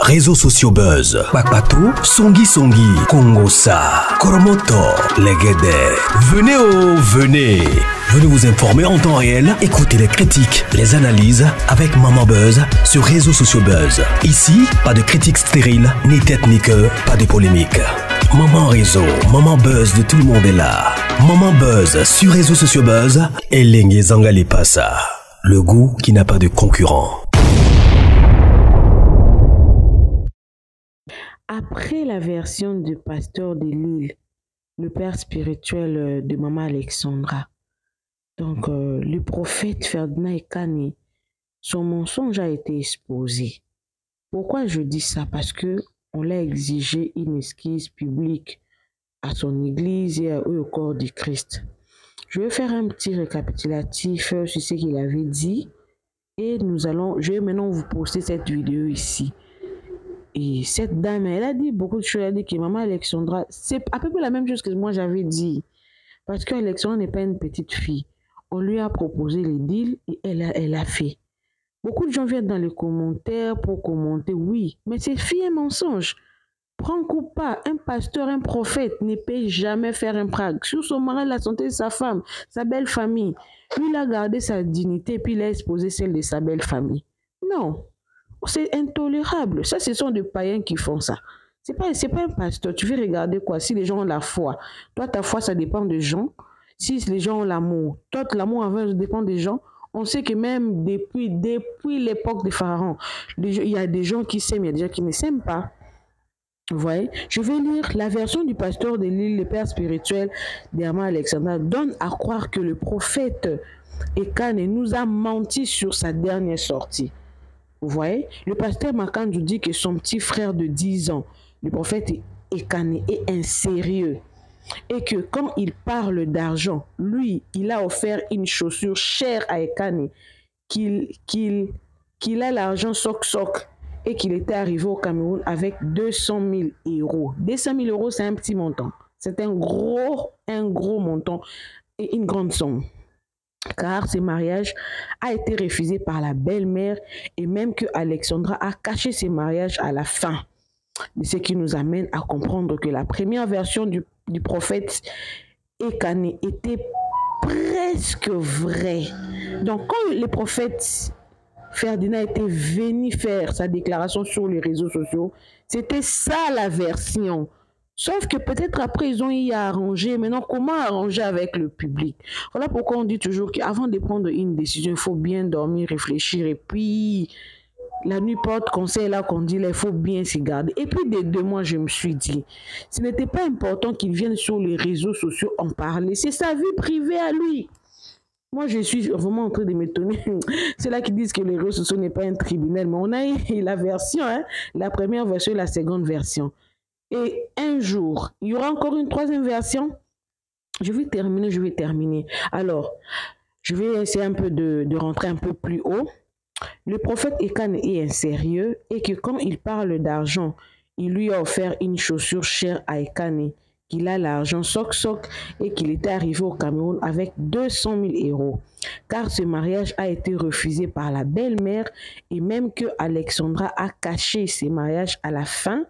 Réseaux sociaux buzz. Bakpato, Songi Songi, Kongosa, Koromoto, Legede. Venez. Venez vous informer en temps réel. Écoutez les critiques, les analyses avec Maman Buzz sur Réseaux sociaux buzz. Ici, pas de critiques stériles, ni tête ni queue, pas de polémique. Maman Réseau, Maman Buzz de tout le monde est là. Maman Buzz sur Réseaux sociaux buzz et Lengue Zangali Passa. Le goût qui n'a pas de concurrent. Après la version du pasteur de Lille, le père spirituel de Maman Alexandra, donc le prophète Ferdinand Ekane, son mensonge a été exposé. Pourquoi je dis ça? Parce que on l'a exigé une esquisse publique à son église et au corps du Christ. Je vais faire un petit récapitulatif sur ce qu'il avait dit et je vais maintenant vous poster cette vidéo ici. Et cette dame, elle a dit beaucoup de choses. Elle a dit que Maman Alexandra, c'est à peu près la même chose que moi j'avais dit. Parce qu'Alexandra n'est pas une petite fille. On lui a proposé les deals et elle a fait. Beaucoup de gens viennent dans les commentaires pour commenter, oui, mais c'est fille un mensonge. Prends coup pas, un pasteur, un prophète ne peut jamais faire un prague sur son mari, la santé de sa femme, sa belle famille. Lui, il a gardé sa dignité puis il a exposé celle de sa belle famille. Non. C'est intolérable. Ça, ce sont des païens qui font ça. C'est pas un pasteur. Tu veux regarder quoi? Si les gens ont la foi. Toi, ta foi, ça dépend des gens. Si les gens ont l'amour. Toi, l'amour envers dépend des gens. On sait que même depuis l'époque des pharaons, il y a des gens qui s'aiment, il y a des gens qui ne s'aiment pas. Vous voyez? Je vais lire la version du pasteur de Lille, le père spirituel d'Herman Alexandra, donne à croire que le prophète Ekane nous a menti sur sa dernière sortie. Vous voyez, le pasteur Makandou dit que son petit frère de 10 ans, le prophète Ekane, est insérieux. Et que quand il parle d'argent, lui, il a offert une chaussure chère à Ekane, qu'il a l'argent soc et qu'il était arrivé au Cameroun avec 200 000 euros. 200 000 euros, c'est un petit montant. C'est un gros montant et une grande somme. Car ce mariage a été refusé par la belle-mère et même que Alexandra a caché ce mariage à la fin. Ce qui nous amène à comprendre que la première version du prophète Ekane était presque vraie. Donc quand le prophète Ferdinand était venu faire sa déclaration sur les réseaux sociaux, c'était ça la version. Sauf que peut-être après, ils ont y arrangé. Maintenant, comment arranger avec le public? Voilà pourquoi on dit toujours qu'avant de prendre une décision, il faut bien dormir, réfléchir. Et puis, la nuit porte conseil là qu'on dit, là, il faut bien s'y garder. Et puis, des 2 mois, je me suis dit, ce n'était pas important qu'il vienne sur les réseaux sociaux en parler. C'est sa vie privée à lui. Moi, je suis vraiment en train de m'étonner. C'est là qu'ils disent que les réseaux sociaux n'est pas un tribunal. Mais on a eu la version, la première version et la seconde version. Et un jour, il y aura encore une 3e version. Je vais terminer. Alors, je vais essayer un peu de rentrer un peu plus haut. Le prophète Ekane est insérieux et que quand il parle d'argent, il lui a offert une chaussure chère à Ekane, qu'il a l'argent soc et qu'il était arrivé au Cameroun avec 200 000 euros. Car ce mariage a été refusé par la belle-mère et même que Alexandra a caché ses mariages à la fin.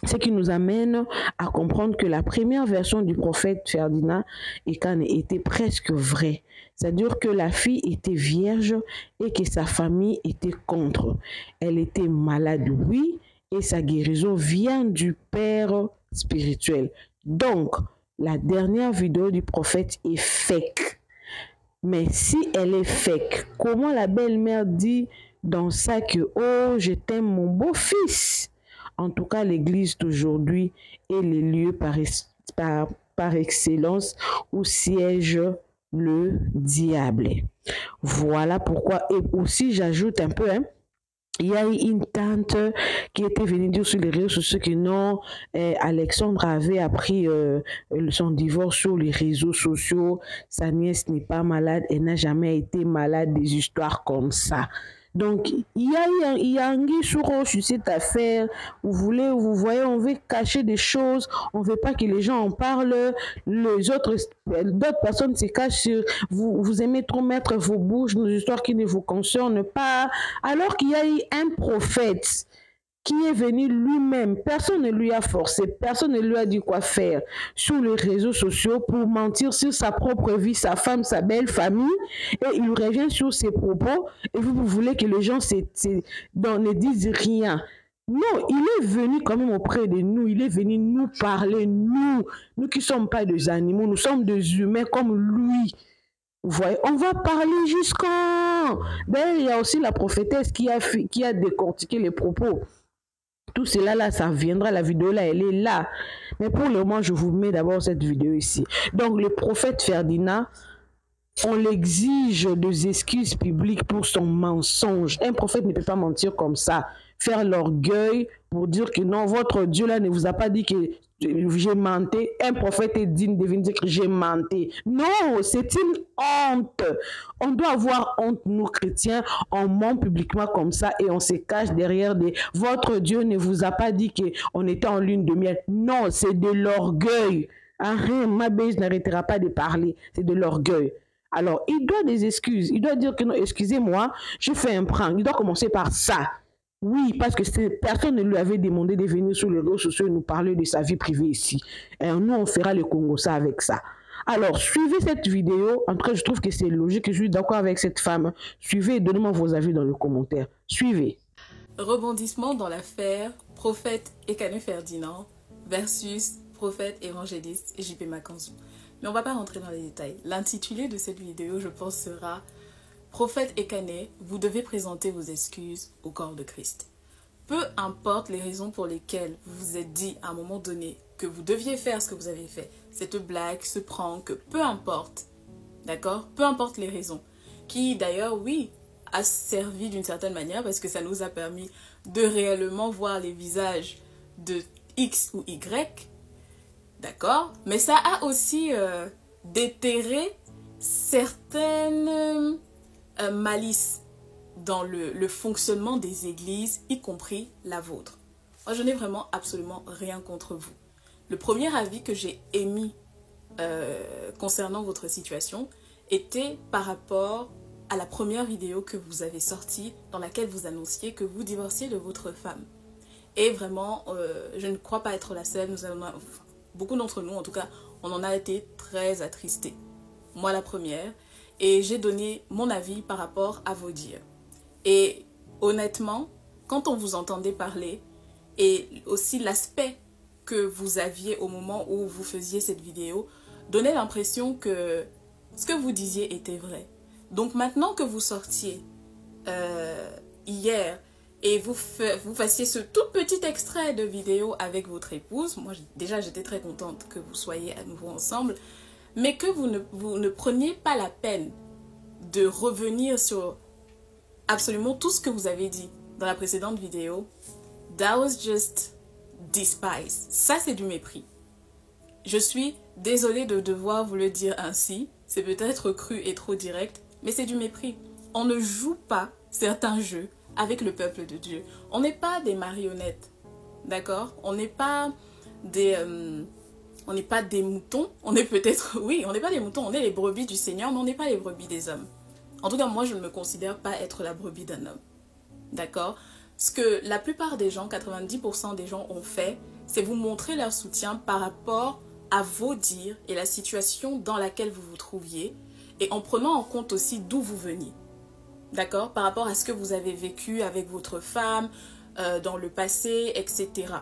Ce qui nous amène à comprendre que la première version du prophète Ferdinand Ekane était presque vraie. C'est-à-dire que la fille était vierge et que sa famille était contre. Elle était malade, oui, et sa guérison vient du père spirituel. Donc, la dernière vidéo du prophète est fake. Mais si elle est fake, comment la belle-mère dit dans ça que « Oh, je t'aime mon beau-fils ». En tout cas, l'église d'aujourd'hui est le lieu par excellence où siège le diable. Voilà pourquoi. Et aussi, j'ajoute un peu, il y a eu une tante qui était venue dire sur les réseaux sociaux que non, Alexandre avait appris son divorce sur les réseaux sociaux. Sa nièce n'est pas malade, elle n'a jamais été malade, des histoires comme ça. Donc, il y a anguille sous roche sur cette affaire. Vous voyez, on veut cacher des choses, on ne veut pas que les gens en parlent. D'autres personnes se cachent sur, vous aimez trop mettre vos bouches dans des histoires qui ne vous concernent pas. Alors qu'il y a eu un prophète qui est venu lui-même, personne ne lui a forcé, personne ne lui a dit quoi faire sur les réseaux sociaux pour mentir sur sa propre vie, sa femme, sa belle famille, et il revient sur ses propos, et vous voulez que les gens ne disent rien. Non, il est venu quand même auprès de nous, il est venu nous parler, nous qui ne sommes pas des animaux, nous sommes des humains comme lui. Vous voyez, on va parler jusqu'en... D'ailleurs, il y a aussi la prophétesse qui a décortiqué les propos. Tout cela là, ça viendra, la vidéo là, elle est là. Mais pour le moment, je vous mets d'abord cette vidéo ici. Donc, le prophète Ferdinand, on l'exige des excuses publiques pour son mensonge. Un prophète ne peut pas mentir comme ça. Faire l'orgueil pour dire que non, votre Dieu là ne vous a pas dit que j'ai menti. Un prophète est digne de venir dire que j'ai menti. Non, c'est une honte. On doit avoir honte, nous chrétiens, on ment publiquement comme ça et on se cache derrière des... Votre Dieu ne vous a pas dit qu'on était en lune de miel. Non, c'est de l'orgueil. Rien, ma bise n'arrêtera pas de parler. C'est de l'orgueil. Alors, il doit des excuses. Il doit dire que non, excusez-moi, je fais un prank. Il doit commencer par ça. Oui, parce que personne ne lui avait demandé de venir sur les réseaux sociaux et nous parler de sa vie privée ici. Et nous, on fera le Congo ça avec ça. Alors, suivez cette vidéo. En tout cas, je trouve que c'est logique. Je suis d'accord avec cette femme. Suivez et donnez-moi vos avis dans les commentaires. Suivez. Rebondissement dans l'affaire prophète Ekane Ferdinand versus prophète évangéliste JP Makanzou. Mais on ne va pas rentrer dans les détails. L'intitulé de cette vidéo, je pense, sera prophète Ekane, vous devez présenter vos excuses au corps de Christ. Peu importe les raisons pour lesquelles vous vous êtes dit à un moment donné que vous deviez faire ce que vous avez fait, cette blague, ce prank, peu importe, d'accord? Peu importe les raisons, qui d'ailleurs, oui, a servi d'une certaine manière parce que ça nous a permis de réellement voir les visages de X ou Y, d'accord? Mais ça a aussi déterré certaines malices dans le fonctionnement des églises, y compris la vôtre. Moi, je n'ai vraiment absolument rien contre vous. Le premier avis que j'ai émis concernant votre situation était par rapport à la première vidéo que vous avez sortie dans laquelle vous annonciez que vous divorciez de votre femme. Et vraiment, je ne crois pas être la seule, beaucoup d'entre nous en tout cas, on en a été très attristés. Moi la première, et j'ai donné mon avis par rapport à vos dires. Et honnêtement, quand on vous entendait parler, et aussi l'aspect que vous aviez au moment où vous faisiez cette vidéo, donnait l'impression que ce que vous disiez était vrai. Donc maintenant que vous sortiez hier et vous fassiez ce tout petit extrait de vidéo avec votre épouse, moi déjà j'étais très contente que vous soyez à nouveau ensemble, mais que vous ne preniez pas la peine de revenir sur absolument tout ce que vous avez dit dans la précédente vidéo, that was just despise. Ça, c'est du mépris. Je suis désolée de devoir vous le dire ainsi, c'est peut-être cru et trop direct, mais c'est du mépris. On ne joue pas certains jeux avec le peuple de Dieu. On n'est pas des marionnettes, d'accord? On n'est pas des moutons. On est peut-être, oui, on n'est pas des moutons, on est les brebis du Seigneur, mais on n'est pas les brebis des hommes. En tout cas, moi, je ne me considère pas être la brebis d'un homme, d'accord? Ce que la plupart des gens, 90% des gens ont fait, c'est vous montrer leur soutien par rapport à vos dires et la situation dans laquelle vous vous trouviez, et en prenant en compte aussi d'où vous veniez. D'accord? Par rapport à ce que vous avez vécu avec votre femme, dans le passé, etc.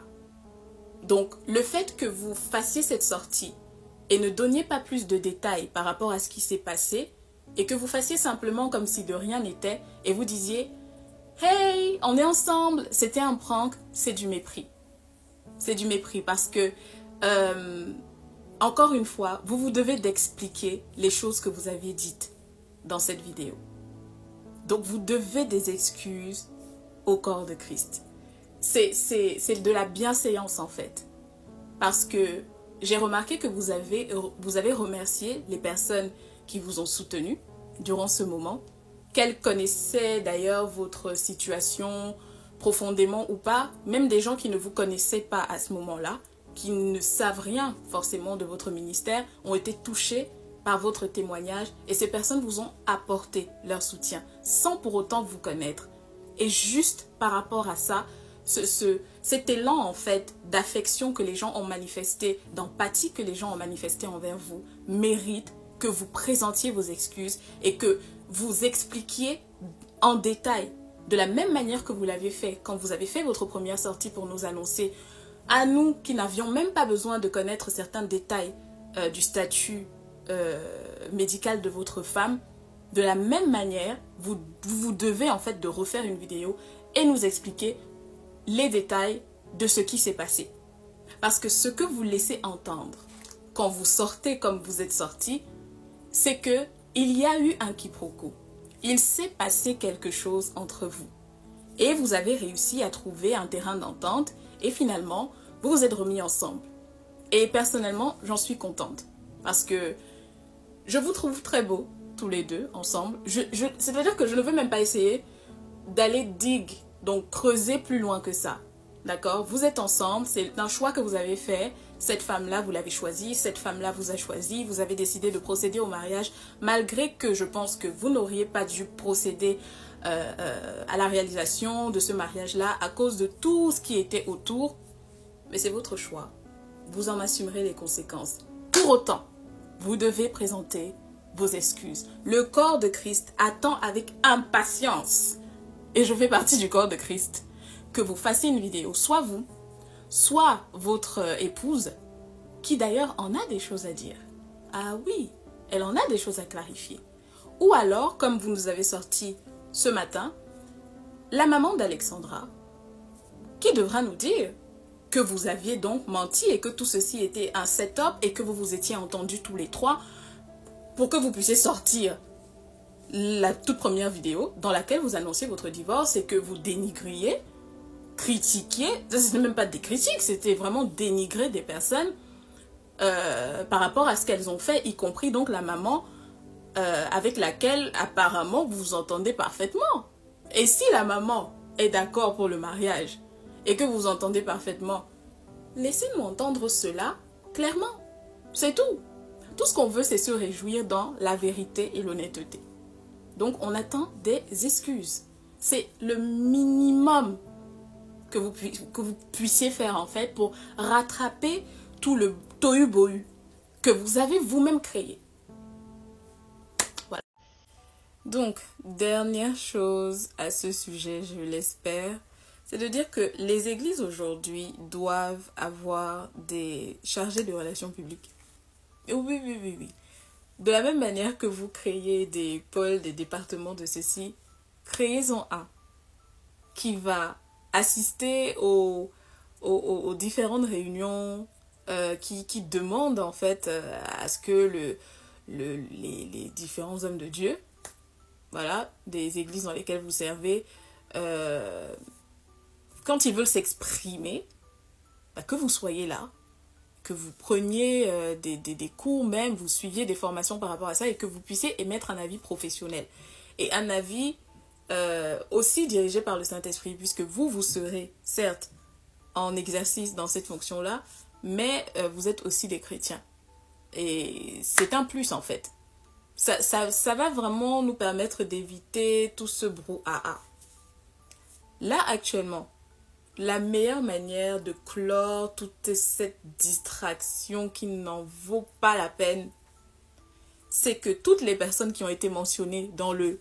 Donc, le fait que vous fassiez cette sortie et ne donniez pas plus de détails par rapport à ce qui s'est passé, et que vous fassiez simplement comme si de rien n'était, et vous disiez « Hey, on est ensemble, c'était un prank », c'est du mépris. C'est du mépris parce que, encore une fois, vous devez d'expliquer les choses que vous aviez dites dans cette vidéo. Donc, vous devez des excuses au corps de Christ. C'est de la bienséance, en fait. Parce que j'ai remarqué que vous avez remercié les personnes qui vous ont soutenu durant ce moment. qu'elle connaissait d'ailleurs votre situation profondément ou pas, même des gens qui ne vous connaissaient pas à ce moment-là, qui ne savent rien forcément de votre ministère, ont été touchés par votre témoignage et ces personnes vous ont apporté leur soutien sans pour autant vous connaître. Et juste par rapport à ça, cet élan en fait d'affection que les gens ont manifesté, d'empathie que les gens ont manifesté envers vous, mérite que vous présentiez vos excuses et que vous expliquiez en détail, de la même manière que vous l'avez fait quand vous avez fait votre première sortie pour nous annoncer, à nous qui n'avions même pas besoin de connaître certains détails du statut médical de votre femme. De la même manière, vous devez en fait de refaire une vidéo et nous expliquer les détails de ce qui s'est passé. Parce que ce que vous laissez entendre quand vous sortez comme vous êtes sorti, c'est que il y a eu un quiproquo. Il s'est passé quelque chose entre vous. Et vous avez réussi à trouver un terrain d'entente et finalement, vous vous êtes remis ensemble. Et personnellement, j'en suis contente. Parce que je vous trouve très beaux, tous les deux, ensemble. C'est-à-dire que je ne veux même pas essayer d'aller donc creuser plus loin que ça. D'accord? Vous êtes ensemble, c'est un choix que vous avez fait. Cette femme-là, vous l'avez choisie. Cette femme-là vous a choisi. Vous avez décidé de procéder au mariage, malgré que je pense que vous n'auriez pas dû procéder à la réalisation de ce mariage-là à cause de tout ce qui était autour. Mais c'est votre choix. Vous en assumerez les conséquences. Pour autant, vous devez présenter vos excuses. Le corps de Christ attend avec impatience, et je fais partie du corps de Christ, que vous fassiez une vidéo, soit vous, soit votre épouse, qui d'ailleurs en a des choses à dire. Ah oui, elle en a des choses à clarifier. Ou alors, comme vous nous avez sorti ce matin, la maman d'Alexandra, qui devra nous dire que vous aviez donc menti et que tout ceci était un setup et que vous vous étiez entendus tous les trois pour que vous puissiez sortir la toute première vidéo dans laquelle vous annonciez votre divorce et que vous dénigriez, critiquiez, ce n'était même pas des critiques, c'était vraiment dénigrer des personnes par rapport à ce qu'elles ont fait, y compris donc la maman avec laquelle apparemment vous vous entendez parfaitement. Et si la maman est d'accord pour le mariage et que vous entendez parfaitement, laissez-nous entendre cela clairement. C'est tout. Tout ce qu'on veut, c'est se réjouir dans la vérité et l'honnêteté. Donc, on attend des excuses. C'est le minimum que vous puissiez faire, en fait, pour rattraper tout le tohu-bohu que vous avez vous-même créé. Voilà. Donc, dernière chose à ce sujet, je l'espère, c'est de dire que les églises aujourd'hui doivent avoir des chargés de relations publiques. Oui. De la même manière que vous créez des pôles, des départements de ceci, créez-en un qui va assister aux différentes réunions qui demandent en fait à ce que les différents hommes de Dieu, voilà, des églises dans lesquelles vous servez, quand ils veulent s'exprimer, que vous soyez là, que vous preniez des cours même, vous suiviez des formations par rapport à ça et que vous puissiez émettre un avis professionnel. Et un avis aussi dirigé par le Saint-Esprit, puisque vous serez certes en exercice dans cette fonction-là, mais vous êtes aussi des chrétiens. Et c'est un plus en fait. Ça va vraiment nous permettre d'éviter tout ce brouhaha. Là actuellement, la meilleure manière de clore toute cette distraction qui n'en vaut pas la peine, c'est que toutes les personnes qui ont été mentionnées dans le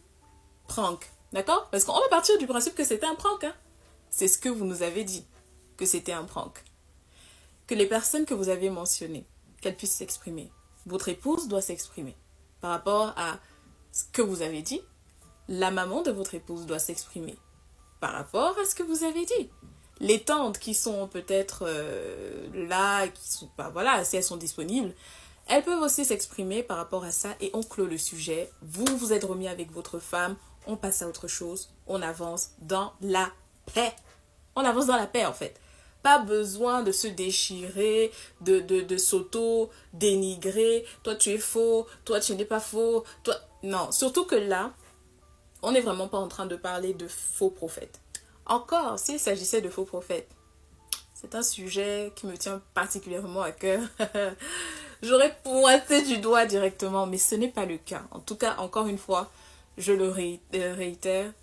prank, d'accord? Parce qu'on va partir du principe que c'était un prank, hein? C'est ce que vous nous avez dit, que c'était un prank. Que les personnes que vous avez mentionnées, qu'elles puissent s'exprimer. Votre épouse doit s'exprimer par rapport à ce que vous avez dit. La maman de votre épouse doit s'exprimer par rapport à ce que vous avez dit. Les tantes qui sont peut-être là, qui sont pas, voilà, si elles sont disponibles, elles peuvent aussi s'exprimer par rapport à ça et on clôt le sujet. Vous vous êtes remis avec votre femme, on passe à autre chose, on avance dans la paix. On avance dans la paix en fait. Pas besoin de se déchirer, de s'auto-dénigrer. Toi tu es faux, toi tu n'es pas faux. Toi... Non, surtout que là, On n'est vraiment pas en train de parler de faux prophètes. Encore, s'il s'agissait de faux prophètes, c'est un sujet qui me tient particulièrement à cœur. J'aurais pointé du doigt directement, mais ce n'est pas le cas. En tout cas, encore une fois, je le réitère,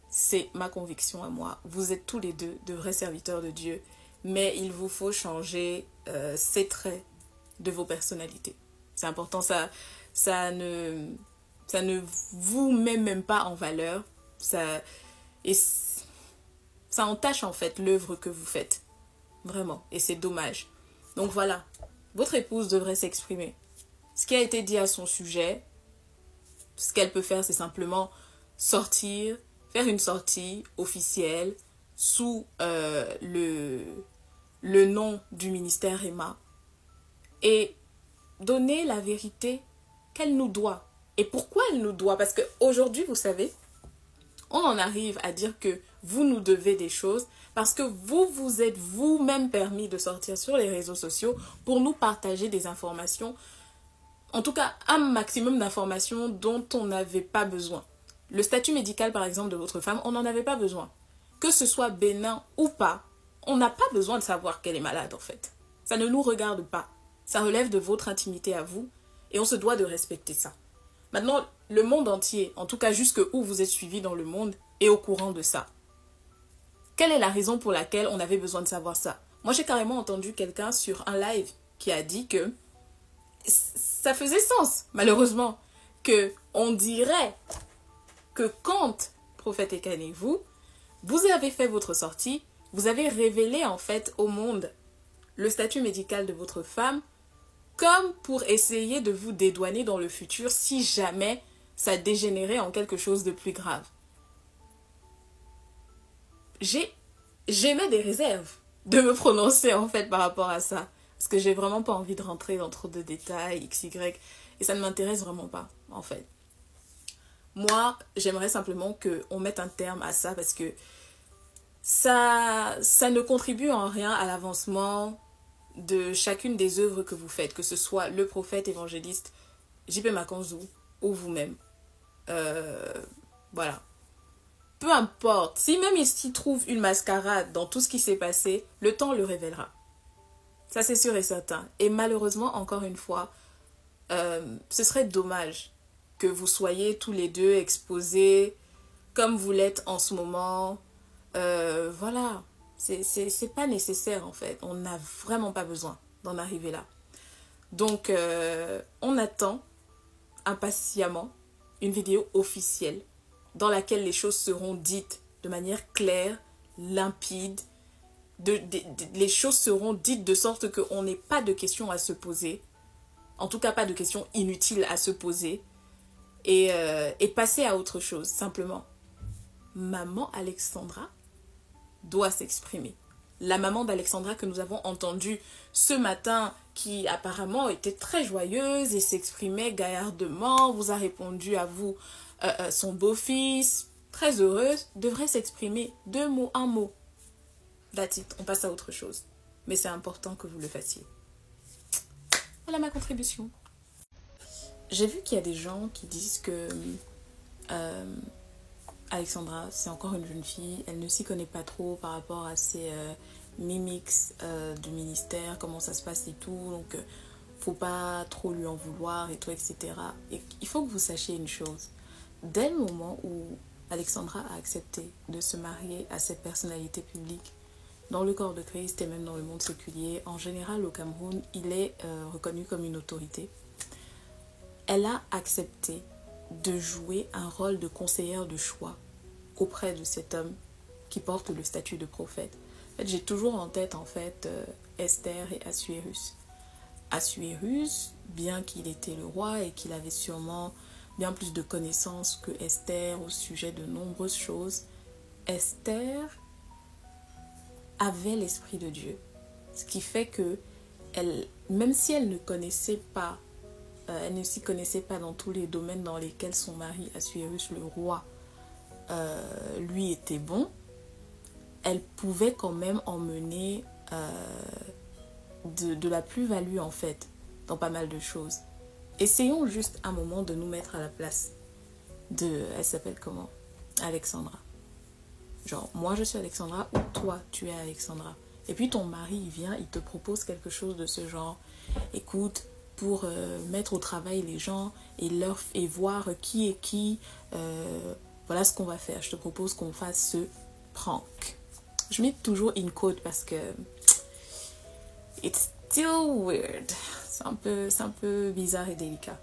c'est ma conviction à moi. Vous êtes tous les deux de vrais serviteurs de Dieu, mais il vous faut changer ces traits de vos personnalités. C'est important, ça ne vous met même pas en valeur. Ça entache en fait l'œuvre que vous faites. Vraiment. Et c'est dommage. Donc voilà. Votre épouse devrait s'exprimer. Ce qui a été dit à son sujet, ce qu'elle peut faire, c'est simplement sortir, faire une sortie officielle sous le nom du ministère Emma et donner la vérité qu'elle nous doit. Et pourquoi elle nous doit? Parce qu'aujourd'hui, vous savez, on en arrive à dire que vous nous devez des choses parce que vous vous êtes vous-même permis de sortir sur les réseaux sociaux pour nous partager des informations, en tout cas un maximum d'informations dont on n'avait pas besoin. Le statut médical par exemple de votre femme, on n'en avait pas besoin. Que ce soit bénin ou pas, on n'a pas besoin de savoir qu'elle est malade en fait. Ça ne nous regarde pas. Ça relève de votre intimité à vous et on se doit de respecter ça. Maintenant, le monde entier, en tout cas jusque où vous êtes suivis dans le monde, est au courant de ça. Quelle est la raison pour laquelle on avait besoin de savoir ça? Moi, j'ai carrément entendu quelqu'un sur un live qui a dit que ça faisait sens, malheureusement, que on dirait que quand Prophète Ekane, vous avez fait votre sortie, vous avez révélé en fait au monde le statut médical de votre femme, comme pour essayer de vous dédouaner dans le futur si jamais ça dégénérait en quelque chose de plus grave. J'émets des réserves de me prononcer en fait par rapport à ça. Parce que j'ai vraiment pas envie de rentrer dans trop de détails, x, y, et ça ne m'intéresse vraiment pas en fait. Moi, j'aimerais simplement qu'on mette un terme à ça parce que ça ne contribue en rien à l'avancement de chacune des œuvres que vous faites, que ce soit le prophète évangéliste J.P. Makanzu ou vous-même. Voilà. Peu importe, si même il s'y trouve une mascarade dans tout ce qui s'est passé, le temps le révélera. Ça c'est sûr et certain. Et malheureusement, encore une fois, ce serait dommage que vous soyez tous les deux exposés comme vous l'êtes en ce moment. Voilà. C'est pas nécessaire en fait. On n'a vraiment pas besoin d'en arriver là. Donc, on attend impatiemment une vidéo officielle dans laquelle les choses seront dites de manière claire, limpide. Les choses seront dites de sorte qu'on n'ait pas de questions à se poser. En tout cas, pas de questions inutiles à se poser. Et passer à autre chose, simplement. Maman Alexandra doit s'exprimer. La maman d'Alexandra que nous avons entendue ce matin, qui apparemment était très joyeuse et s'exprimait gaillardement, vous a répondu à vous, son beau-fils, très heureuse, devrait s'exprimer 2 mots, 1 mot. That's it, on passe à autre chose. Mais c'est important que vous le fassiez. Voilà ma contribution. J'ai vu qu'il y a des gens qui disent que Alexandra, c'est encore une jeune fille, elle ne s'y connaît pas trop par rapport à ses mimics du ministère, comment ça se passe et tout, donc faut pas trop lui en vouloir et tout, etc. Et il faut que vous sachiez une chose, dès le moment où Alexandra a accepté de se marier à cette personnalité publique, dans le corps de Christ et même dans le monde séculier, en général au Cameroun, il est reconnu comme une autorité. Elle a accepté de jouer un rôle de conseillère de choix auprès de cet homme qui porte le statut de prophète. En fait, j'ai toujours en tête Esther et Assuérus. Assuérus, bien qu'il était le roi et qu'il avait sûrement bien plus de connaissances que Esther au sujet de nombreuses choses, Esther avait l'esprit de Dieu. Ce qui fait que, même si elle ne connaissait pas, elle ne s'y connaissait pas dans tous les domaines dans lesquels son mari Assuérus, le roi, lui était bon, elle pouvait quand même emmener de la plus-value en fait dans pas mal de choses. Essayons juste un moment de nous mettre à la place de, elle s'appelle comment, Alexandra. Genre, moi je suis Alexandra ou toi tu es Alexandra. Et puis ton mari, il vient, il te propose quelque chose de ce genre. Écoute, pour mettre au travail les gens et voir qui est qui, voilà ce qu'on va faire. Je te propose qu'on fasse ce prank. Je mets toujours in quote parce que it's still weird. C'est un peu bizarre et délicat.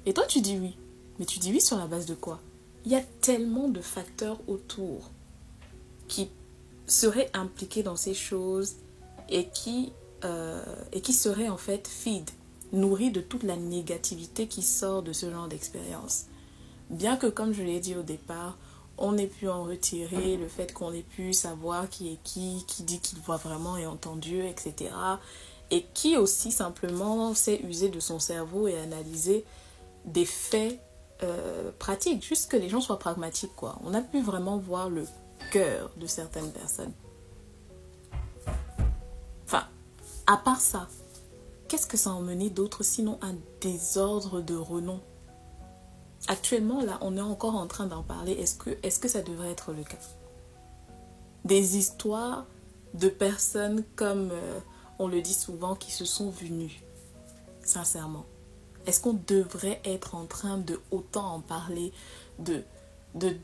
Et toi, tu dis oui. Mais tu dis oui sur la base de quoi? Il y a tellement de facteurs autour qui seraient impliqués dans ces choses et qui seraient en fait feed, nourris de toute la négativité qui sort de ce genre d'expérience. Bien que, comme je l'ai dit au départ, on ait pu en retirer le fait qu'on ait pu savoir qui est qui dit qu'il voit vraiment et entend Dieu, etc. Et qui aussi simplement sait user de son cerveau et analyser des faits pratiques, juste que les gens soient pragmatiques, quoi. On a pu vraiment voir le cœur de certaines personnes. Enfin, à part ça, qu'est-ce que ça a emmené d'autre sinon un désordre de renom? Actuellement, là, on est encore en train d'en parler. Est-ce que ça devrait être le cas? Des histoires de personnes comme on le dit souvent qui se sont vues nues. Sincèrement. Est-ce qu'on devrait être en train de autant en parler de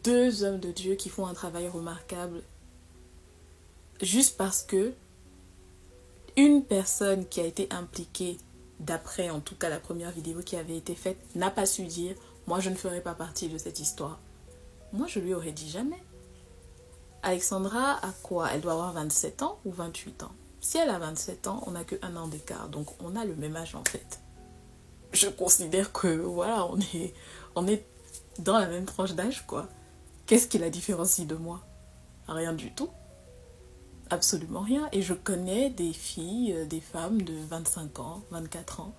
deux hommes de Dieu qui font un travail remarquable juste parce que une personne qui a été impliquée, d'après en tout cas la première vidéo qui avait été faite, n'a pas su dire « Moi, je ne ferai pas partie de cette histoire ». Moi, je lui aurais dit jamais. Alexandra a quoi? Elle doit avoir 27 ans ou 28 ans. Si elle a 27 ans, on n'a que 1 an d'écart. Donc, on a le même âge en fait. Je considère que, voilà, on est dans la même tranche d'âge, quoi. Qu'est-ce qui la différencie de moi? Rien du tout. Absolument rien. Et je connais des filles, des femmes de 25 ans, 24 ans,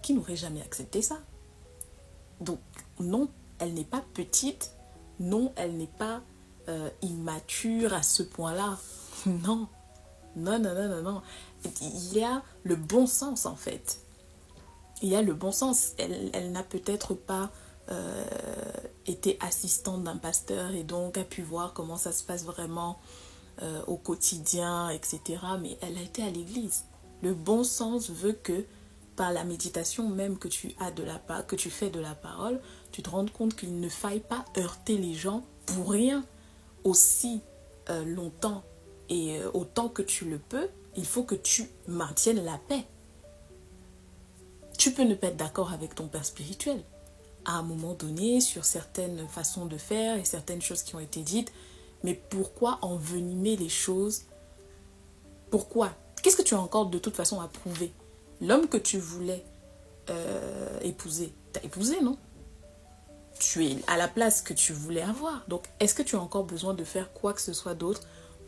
qui n'auraient jamais accepté ça. Donc, non, elle n'est pas petite. Non, elle n'est pas immature à ce point-là. Non. Non. Il y a le bon sens, en fait. Il y a le bon sens. Elle n'a peut-être pas été assistante d'un pasteur et donc a pu voir comment ça se passe vraiment au quotidien, etc. Mais elle a été à l'église. Le bon sens veut que par la méditation même que tu fais de la parole, tu te rendes compte qu'il ne faille pas heurter les gens pour rien aussi longtemps et autant que tu le peux. Il faut que tu maintiennes la paix. Tu peux ne pas être d'accord avec ton père spirituel à un moment donné sur certaines façons de faire et certaines choses qui ont été dites, mais pourquoi envenimer les choses? Pourquoi? Qu'est-ce que tu as encore de toute façon à prouver? L'homme que tu voulais épouser, t'as épousé, non? Tu es à la place que tu voulais avoir. Donc, est-ce que tu as encore besoin de faire quoi que ce soit d'autre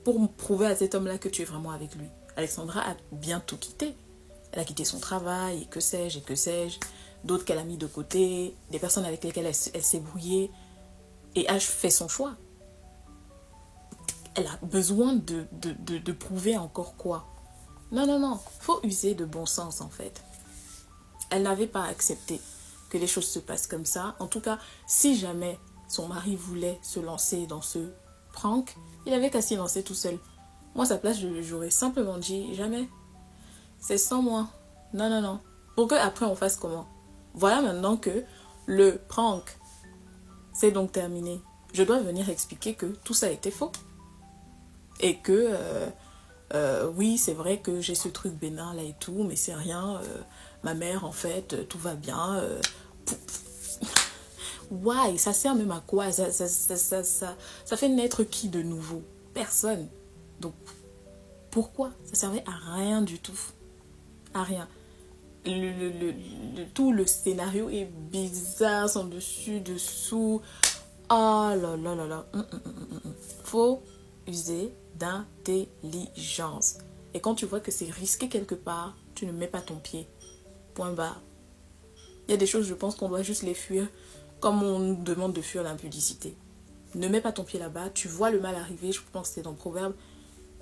pour prouver à cet homme-là que tu es vraiment avec lui? Alexandra a bien tout quitté. Elle a quitté son travail, et que sais-je, d'autres qu'elle a mis de côté, des personnes avec lesquelles elle s'est brouillée, et a fait son choix. Elle a besoin de prouver encore quoi? Non, faut user de bon sens en fait. Elle n'avait pas accepté que les choses se passent comme ça. En tout cas, si jamais son mari voulait se lancer dans ce prank, il avait qu'à s'y lancer tout seul. Moi, à sa place, j'aurais simplement dit jamais. C'est sans moi. Non. Pour qu'après on fasse comment? Voilà maintenant que le prank, c'est donc terminé. Je dois venir expliquer que tout ça était faux. Et que, oui, c'est vrai que j'ai ce truc bénin là et tout, mais c'est rien. Ma mère, en fait, tout va bien. Why? Ça sert même à quoi? Ça fait naître qui de nouveau? Personne. Donc, pourquoi? Ça servait à rien du tout. À rien. Tout le scénario est bizarre, son dessus, dessous. Oh là. Faut user d'intelligence. Et quand tu vois que c'est risqué quelque part, tu ne mets pas ton pied. Point barre. Il y a des choses, je pense qu'on doit juste les fuir, comme on nous demande de fuir l'impudicité. Ne mets pas ton pied là-bas. Tu vois le mal arriver, je pense que c'est dans le proverbe.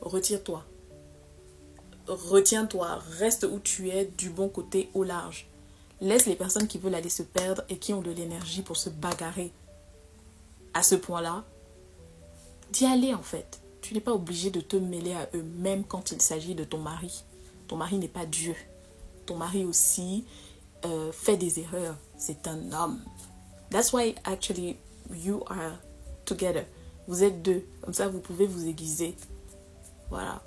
Retire-toi. Retiens-toi, reste où tu es, du bon côté, au large. Laisse les personnes qui veulent aller se perdre et qui ont de l'énergie pour se bagarrer à ce point-là, d'y aller en fait. Tu n'es pas obligé de te mêler à eux, même quand il s'agit de ton mari. Ton mari n'est pas Dieu. Ton mari aussi fait des erreurs. C'est un homme. That's why actually you are together. Vous êtes deux. Comme ça, vous pouvez vous aiguiser. Voilà.